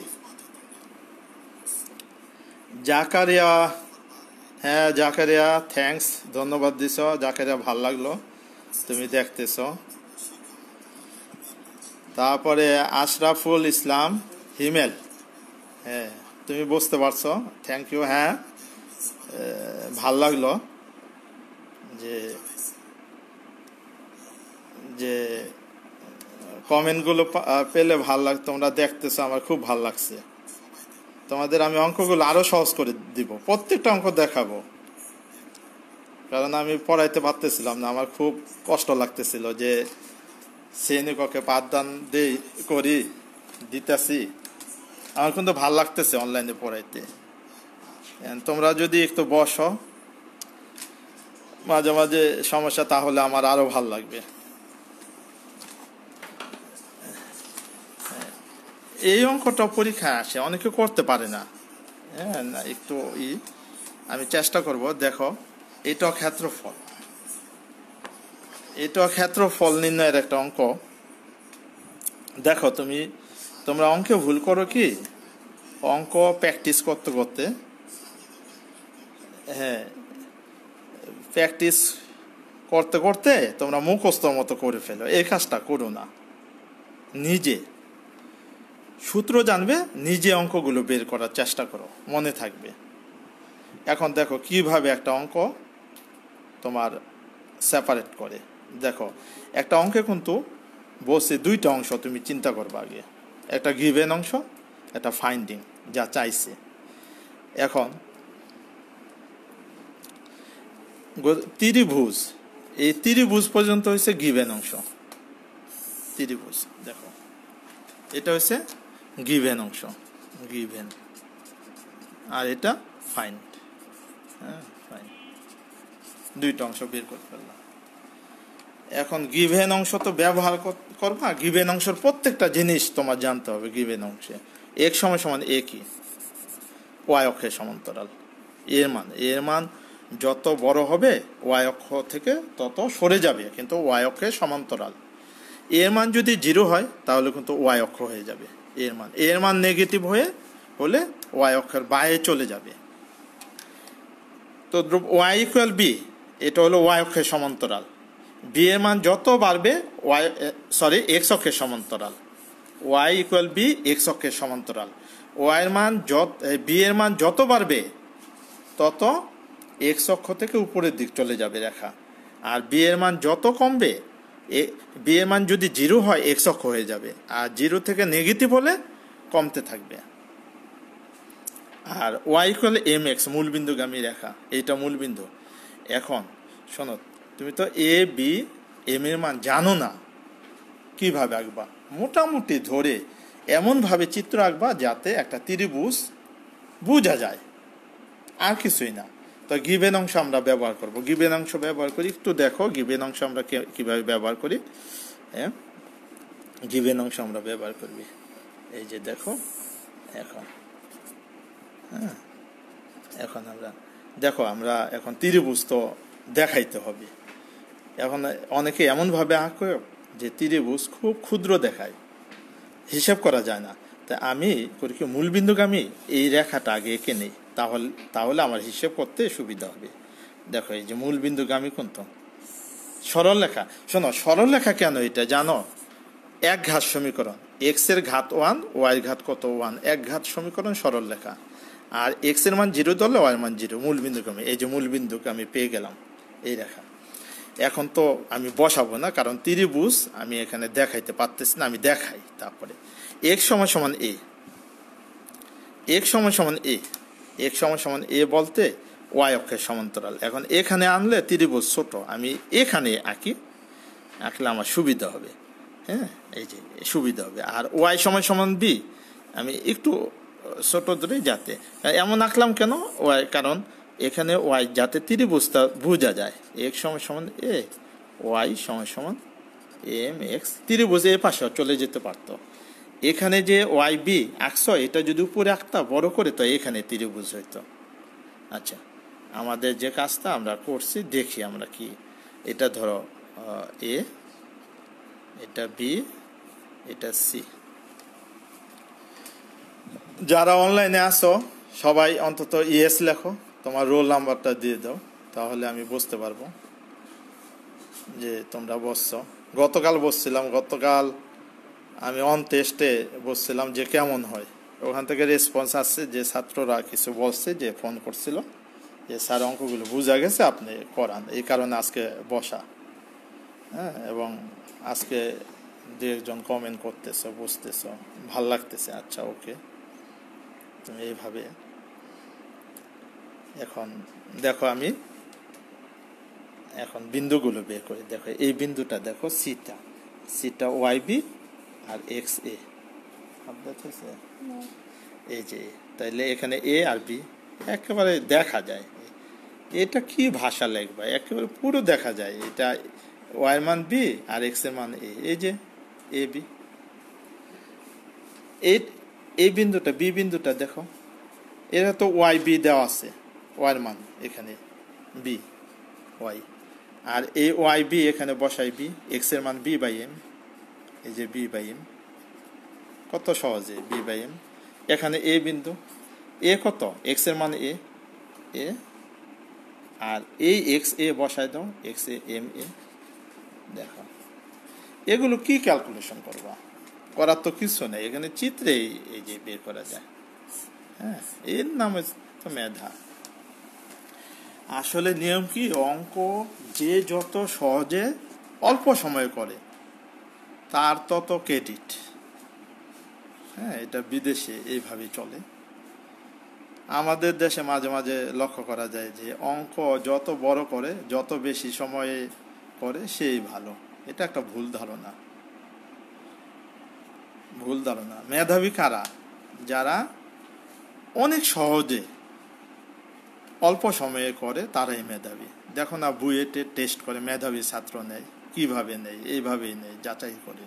S3: জাকারিয়া, হ্যাঁ জাকারিয়া থ্যাঙ্কস, ধন্যবাদ দিছ জাকারিয়া, ভাল লাগলো তুমি দেখতেছ। তারপরে আশরাফুল ইসলাম হিমেল, হ্যাঁ তুমি বুঝতে পারছো, থ্যাংক ইউ। হ্যাঁ ভাল লাগলো যে যে কমেন্টগুলো পেলে ভাল লাগ, তোমরা দেখতেছো, আমার খুব ভাল লাগছে। তোমাদের আমি অঙ্কগুলো আরো সহজ করে দিব, প্রত্যেকটা অঙ্ক দেখাবো, কারণ আমি পড়াইতে পারতেছিলাম না, আমার খুব কষ্ট লাগতেছিল যে শ্রেণীকক্ষে পাঠদান দিতেছি, আমার কিন্তু ভাল লাগতেছে অনলাইনে পড়াইতে। তোমরা যদি একটু বসো মাঝে মাঝে সমস্যা, তাহলে আমার আরো ভাল লাগবে। এই অঙ্কটা পরীক্ষায় আসে, অনেকে করতে পারে না। হ্যাঁ, না একটু আমি চেষ্টা করব। দেখো, এটা ক্ষেত্রফল, এটা ক্ষেত্রফল নির্ণয়ের একটা অঙ্ক। দেখো, তোমরা অঙ্কে ভুল করো কি, অঙ্ক প্র্যাকটিস করতে করতে, হ্যাঁ, প্র্যাকটিস করতে করতে তোমরা মুখস্থ মতো করে ফেলো। এই কাজটা করো না, নিজে সূত্র জানবে, নিজে অঙ্কগুলো বের করার চেষ্টা করো, মনে থাকবে। এখন দেখো কিভাবে একটা অঙ্ক তোমার সেপারেট করে। দেখো, একটা অঙ্কে কিন্তু বসে দুইটা অংশ তুমি চিন্তা করবে আগে, একটা গিভেন অংশ, একটা ফাইন্ডিং, যা চাইছে। এখন ত্রিভুজ, এই ত্রিভুজ পর্যন্ত হয়েছে গিভেন অংশ, ত্রিভুজ। দেখো, এটা হচ্ছে গিভেন অংশ, গিভেন, আর এটা ফাইন্ড। হ্যাঁ, ফাইন্ড, দুইটা অংশ বের করে ফেললাম। এখন গিভেন অংশ তো ব্যবহার করবা, গিভেন অংশের প্রত্যেকটা জিনিস তোমার জানতে হবে। গিভেন অংশে এক সমান সমান এ কি, ওয়াই অক্ষের সমান্তরাল। এর মান যত বড় হবে ওয়াই অক্ষ থেকে তত সরে যাবে, কিন্তু ওয়াই অক্ষের সমান্তরাল। এর মান যদি 0 হয় তাহলে কিন্তু ওয়াই অক্ষ হয়ে যাবে। এর মান নেগেটিভ হলে ওয়াই অক্ষের বাইরে চলে যাবে। তো ওয়াই ইকুয়াল বি, এটা হলো ওয়াই অক্ষের সমান্তরাল। বি এর মান যত বাড়বে এক্স অক্ষের সমান্তরাল। ওয়াই ইকুয়াল বি, এক্স অক্ষের সমান্তরাল। বি এর মান যত বাড়বে তত এক্স অক্ষ থেকে উপরের দিক চলে যাবে রেখা। আর বি এর মান যত কমবে, বি এর মান যদি 0 হয় এক্স অক্ষ হয়ে যাবে, আর 0 থেকে নেগেটিভ হলে কমতে থাকবে। আর ওয়াই ইকুয়াল এম এক্স, মূলবিন্দুগামী রেখা, এইটা মূলবিন্দু। এখন শোনো, তুমি তো এ বি এম এর মান জানো না, কিভাবে আঁকবা? মোটামুটি ধরে এমনভাবে চিত্র আঁকবা যাতে একটা ত্রিভুজ বোঝা যায়, আর কিছুই না। তো গিভেন অংশ আমরা ব্যবহার করব, গিভেন অংশ ব্যবহার করি। একটু দেখো গিভেন অংশ আমরা কিভাবে ব্যবহার করি। হ্যাঁ, গিভেন অংশ আমরা ব্যবহার করবি, এই যে দেখো। এখন আমরা এখন ত্রিভুজ তো দেখাইতে হবে। এখন অনেকে এমনভাবে আঁকে যে ত্রিভুজ খুব ক্ষুদ্র দেখায়, হিসাব করা যায় না। তাই আমি করি কি, মূলবিন্দুগামী এই রেখাটা আগে এঁকে নেই, তাহলে আমার হিসেব করতে সুবিধা হবে। দেখো, এই যে মূলবিন্দুগামী কোনটা, সরল রেখা। শোনো, সরল রেখা কেন এটা জানো? এক ঘাত সমীকরণ, এক্স এর ঘাত 1, ওয়াই এর ঘাত কত 1, এক ঘাত সমীকরণ সরল রেখা। আর এক্স এর মান 0 ধরলে ওয়াই এর মান 0, মূলবিন্দুগামী। এই যে মূলবিন্দুগামী পেয়ে গেলাম এই রেখা। এখন তো আমি বসাবো না, কারণ ত্রিভুজ আমি এখানে দেখাইতে পারতেছি না, আমি দেখাই। তারপরে এক্স সমান সমান এ, এক্স সমান সমান এ, এক্স সমান সমান এ বলতে ওয়াই অক্ষের সমান্তরাল। এখন এখানে আনলে ত্রিভুজ ছোট, আমি এখানে আঁকলে আমার সুবিধা হবে। হ্যাঁ, এই যে সুবিধা হবে। আর ওয়াই সমান সমান বি আমি একটু ছোট ধরে, যাতে এমন আঁকলাম কেন, ওয়াই, কারণ এখানে ওয়াই যাতে ত্রিভুজটা বোঝা যায়। এক্স সমান সমান এ, ওয়াই সমান সমান এম এক্স, ত্রিভুজ এ পাশে চলে যেতে পারতো। এখানে যে ওয়াই বি আঁকছো, এটা যদি উপরে আঁকতা বড় করে, তো এখানে ত্রিভুজ হইতো। আচ্ছা, আমাদের যে কাজটা আমরা করছি দেখি আমরা কি। এটা ধরো এ, এটা বি, এটা সি। যারা অনলাইনে আসো সবাই অন্তত ইএস লেখো, তোমার রোল নাম্বারটা দিয়ে দাও, তাহলে আমি বুঝতে পারবো যে তোমরা বসছো। গতকাল আমি অন টেস্টে বসছিলাম যে কেমন হয়, ওখান থেকে রেসপন্স আসছে যে ছাত্ররা কিছু বলছে, যে ফোন করছিল যে স্যার অঙ্কগুলো বোঝা গেছে, আপনি করান। এই কারণে আজকে বসা। হ্যাঁ, এবং আজকে 2-1 কমেন্ট করতেছ, বুঝতেছ, ভাল লাগতেছে। আচ্ছা, ওকে, তুমি এইভাবে। এখন দেখো, আমি এখন বিন্দুগুলো বের করি। দেখো, এই বিন্দুটা দেখো, সিটা ওয়াই বি আর এক্স এ, এই যে, তাইলে এখানে এ আর বি একেবারে দেখা যায়। এটা কি ভাষা লিখবা, একেবারে পুরো দেখা যায়। এটা ওয়াই এর মান বি আর এক্স এর মান এ, এই যে এ বি। এই এই বিন্দুটা বি বিন্দুটা দেখো, এরা তো ওয়াই বি দেওয়া আছে, ওয়াইয়ের মান এখানে বি ওয়াই, আর এই ওয়াই বি এখানে বসাই বি, এক্স এর মান বি বাই এম, এই যে বি বাই এম, কত সহজে বি বাই এম। এখানে এ বিন্দু, এ কত, এক্স এর মান এ, এ আর এই এক্স এ বসাই দাও, এক্স এ এম এ। দেখো এগুলো কি ক্যালকুলেশন করবা, করার তো কিছু নেই, এখানে চিত্রে এই যে বের করা যায়। হ্যাঁ, এর নামে তো মেধা। আসলে নিয়ম কি, অঙ্ক যে যত সহজে অল্প সময়ে করে তার তত ক্রেডিট। হ্যাঁ, এটা বিদেশে এইভাবেই চলে। আমাদের দেশে মাঝে মাঝে লক্ষ্য করা যায় যে অঙ্ক যত বড় করে, যত বেশি সময়ে করে সেই ভালো। এটা একটা ভুল ধারণা, ভুল ধারণা। মেধাবী কারা, যারা অনেক সহজে অল্প সময়ে করে তারাই মেধাবী। দেখো না, বুয়েটে টেস্ট করে মেধাবী ছাত্র নেয়, কিভাবে নেয়, এইভাবেই নেয়, যাচাই করে।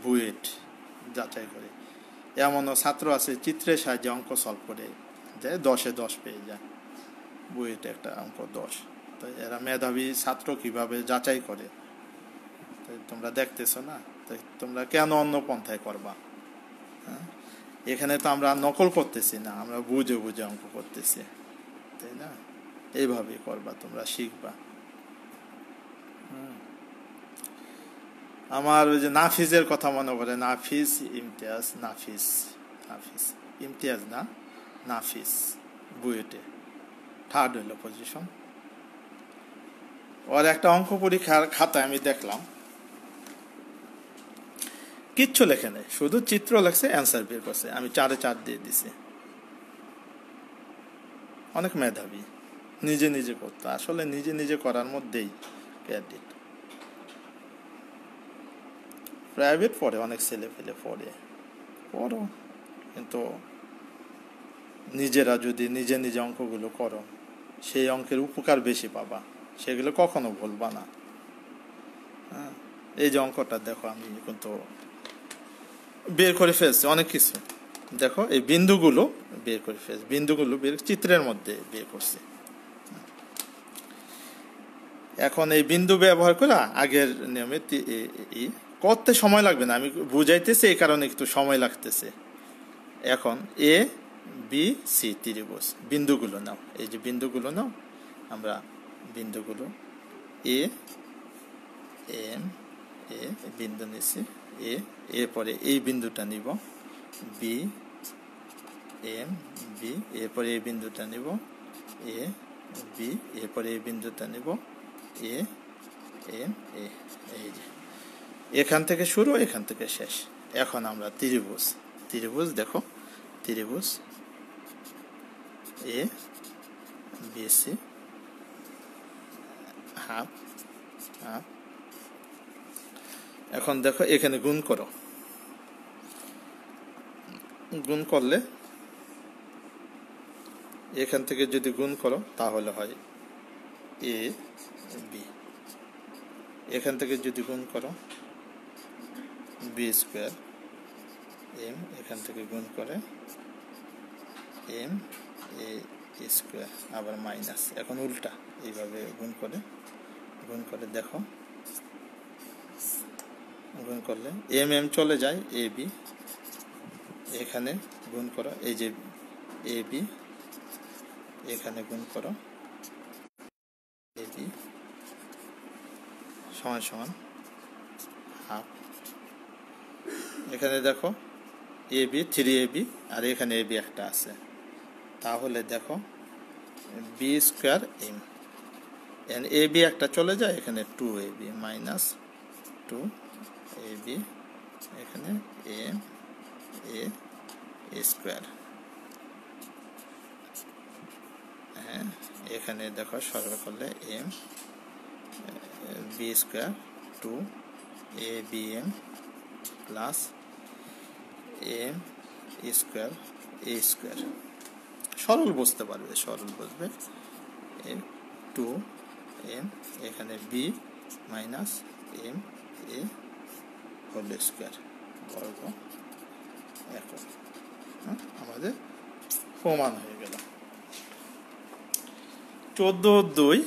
S3: বুয়েট যাচাই করে। এমনও ছাত্র আছে চিত্রের সাহায্যে অঙ্ক সলভ করে যায়, 10-এ 10 পেয়ে যায়, বুয়েটে একটা অঙ্ক 10। তো এরা মেধাবী ছাত্র কিভাবে যাচাই করে, তোমরা দেখতেছো না? তাই তোমরা কেন অন্য পন্থায় করবা? হ্যাঁ, এখানে তো আমরা নকল করতেছি না, আমরা বুঝে বুঝে অঙ্ক করতেছি, তাই না? এইভাবেই করবা, তোমরা শিখবা। আমার ওই যে নাফিজের কথা মনে পড়ে, নাফিজ ইমতিয়াজ, নাফিজ নাফিজ ইমতিয়াজ না, নাফিজ বুয়েটে থার্ড হইল পজিশন। ওর একটা অঙ্ক পরীক্ষার খাতায় আমি দেখলাম কিচ্ছু লেখে নেই, শুধু চিত্র লেখছে, অ্যান্সার বের করছে। আমি 4-এ 4 দিয়ে দিছি। অনেক মেধাবী, নিজে নিজে করতো। আসলে নিজে নিজে করার মধ্যেই ক্রেডিট। প্রাইভেট পড়ে, অনেক ছেলে পেলে পড়ো, কিন্তু নিজেরা যদি নিজে নিজে অঙ্কগুলো করো, সেই অঙ্কের উপকার বেশি পাবা, সেগুলো কখনো ভুলবা না। হ্যাঁ, এই যে অঙ্কটা দেখো, আমি কিন্তু বের করে ফেলছি অনেক কিছু। দেখো এই বিন্দুগুলো বের করে ফেলছি, বিন্দুগুলো চিত্রের মধ্যে বের করছি। এখন এই বিন্দু ব্যবহার করে আগের নিয়মে করতে সময় লাগবে না, আমি বুঝাইতেছি এই কারণে একটু সময় লাগতেছে। এখন এ বি সি ত্রিভুজ, বিন্দুগুলো নাও, এই যে বিন্দুগুলো নাও, আমরা বিন্দুগুলো এ এম এ বিন্দু নিচ্ছি, এরপরে এই বিন্দুটা নিব, বি এম বি, এরপরে এই বিন্দুটা নিব, এ বি, এরপরে এই বিন্দুটা নিব, এ এম এ। এই যে এখান থেকে শুরু, এখান থেকে শেষ। এখন আমরা ত্রিভুজ দেখো, ত্রিভুজ A B C, half half. এখন দেখো এখানে গুণ করো, গুণ করলে এখান থেকে যদি গুণ করো তাহলে হয় এ বি, এখান থেকে যদি গুণ করো বি স্কোয়ার এম, এখান থেকে গুণ করে এম এ স্কোয়ার, আবার মাইনাস, এখন উল্টা এইভাবে গুণ করে দেখো, গুণ করলে এম এম চলে যায়, এ বি, এখানে গুণ করো, এই যে এ বি, এখানে গুণ করো এ বি সমান সমান হাফ। এখানে দেখো এ বি 3ab, আর এখানে এ বি একটা আছে, তাহলে দেখো B square M, A B একটা চলে যায়, এখানে 2ab মাইনাস 2ab, এখানে এম এ স্কোয়ার। হ্যাঁ, এখানে দেখো সরল করলে M B square 2abm plus M square A square. সরল বুঝতে পারবে, সরল বুঝবে। 2m, এখানে B minus M A whole square বর্গ একক। আমাদের প্রমাণ হয়ে গেল। 14/2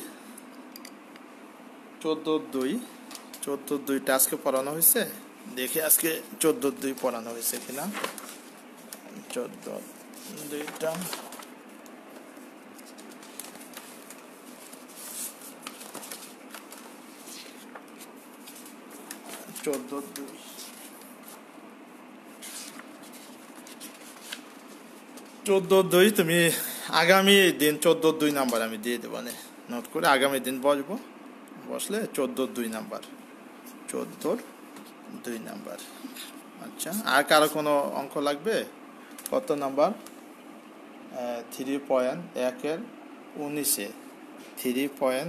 S3: আজকে পড়ানো হয়েছে, দেখি আজকে 14/2 পড়ানো হয়েছে কিনা। 14/2টা তুমি আগামী দিন 14/2 নাম্বার আমি দিয়ে দেবো, নোট করে আগামী দিন বসলে 14/2 নাম্বার, 14/2 নাম্বার। আচ্ছা, আর কারো কোনো অঙ্ক লাগবে? কত নাম্বার? 3.1 19-এ 3.1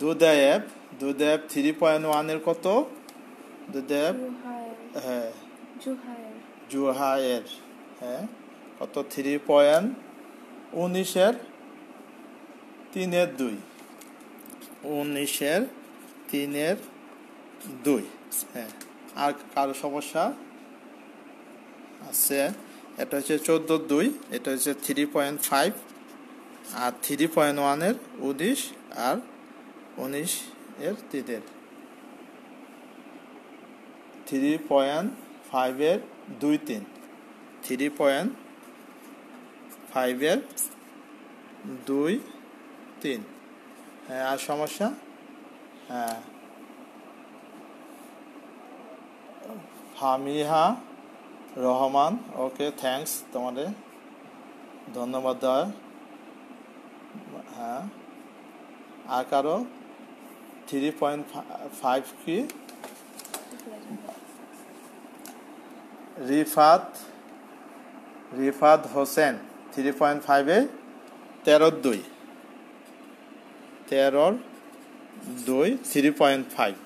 S3: দুদেব 3.1 কত? দুদেব হ্যাঁ জুহায়ের হ্যাঁ কত? 3.19-এর 3/2 19-এর 3/2। হ্যাঁ, আর কারো সমস্যা আছে? এটা হচ্ছে 14/2, এটা হচ্ছে 3.5 আর 3.1-এর 19 আর 19-এর 3-এর 3.5-এর 2-3 3.5-এর 2-3। হ্যাঁ, আর সমস্যা? হ্যাঁ, ফামিহা রহমান, ওকে, থ্যাঙ্কস, তোমাদের ধন্যবাদ দেওয়া। হ্যাঁ, আর কারো 3.5 কি? রিফাত হোসেন 3.5-এ 13/2 3.5।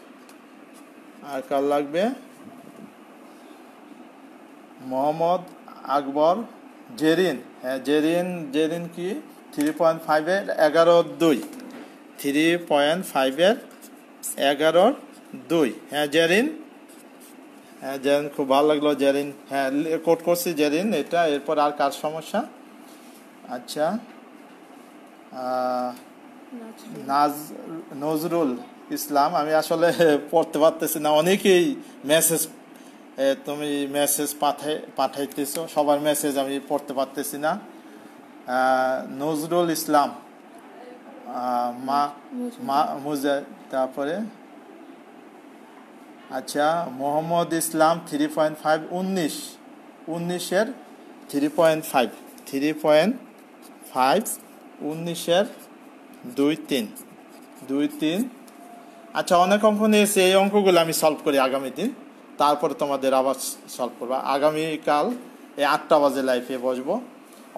S3: আর কার লাগবে? মোহাম্মদ আকবর জেরিন, হ্যাঁ জেরিন কি? 3.5-এর 11/2 3.5-এর 11/2। হ্যাঁ জেরিন, হ্যাঁ জেরিন, খুব ভালো লাগলো জেরিন। হ্যাঁ, কোড করছি জেরিন এটা। এরপর আর কার সমস্যা? আচ্ছা, নজরুল ইসলাম, আমি আসলে পড়তে পারতেছি না, অনেকেই তুমি মেসেজ পাঠাইতেছো, সবার মেসেজ আমি পড়তে পারতেছি না। নজরুল ইসলাম তারপরে আচ্ছা, মোহাম্মদ ইসলাম 3.5 19-এর 3.5 19-এর 2-3। আচ্ছা, অনেক অঙ্ক নিয়েছে, এই অঙ্কগুলো আমি সলভ করি আগামী দিন, তারপরে তোমাদের আবার সলভ করবো। আগামীকাল এই 8টা বাজে লাইফে বসবো,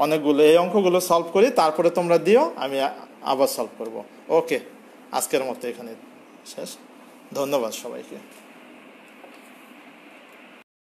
S3: অনেকগুলো এই অঙ্কগুলো সলভ করি, তারপরে তোমরা দিও, আমি আবার সলভ করব। ওকে, আজকের মতো এখানে শেষ। ধন্যবাদ সবাইকে।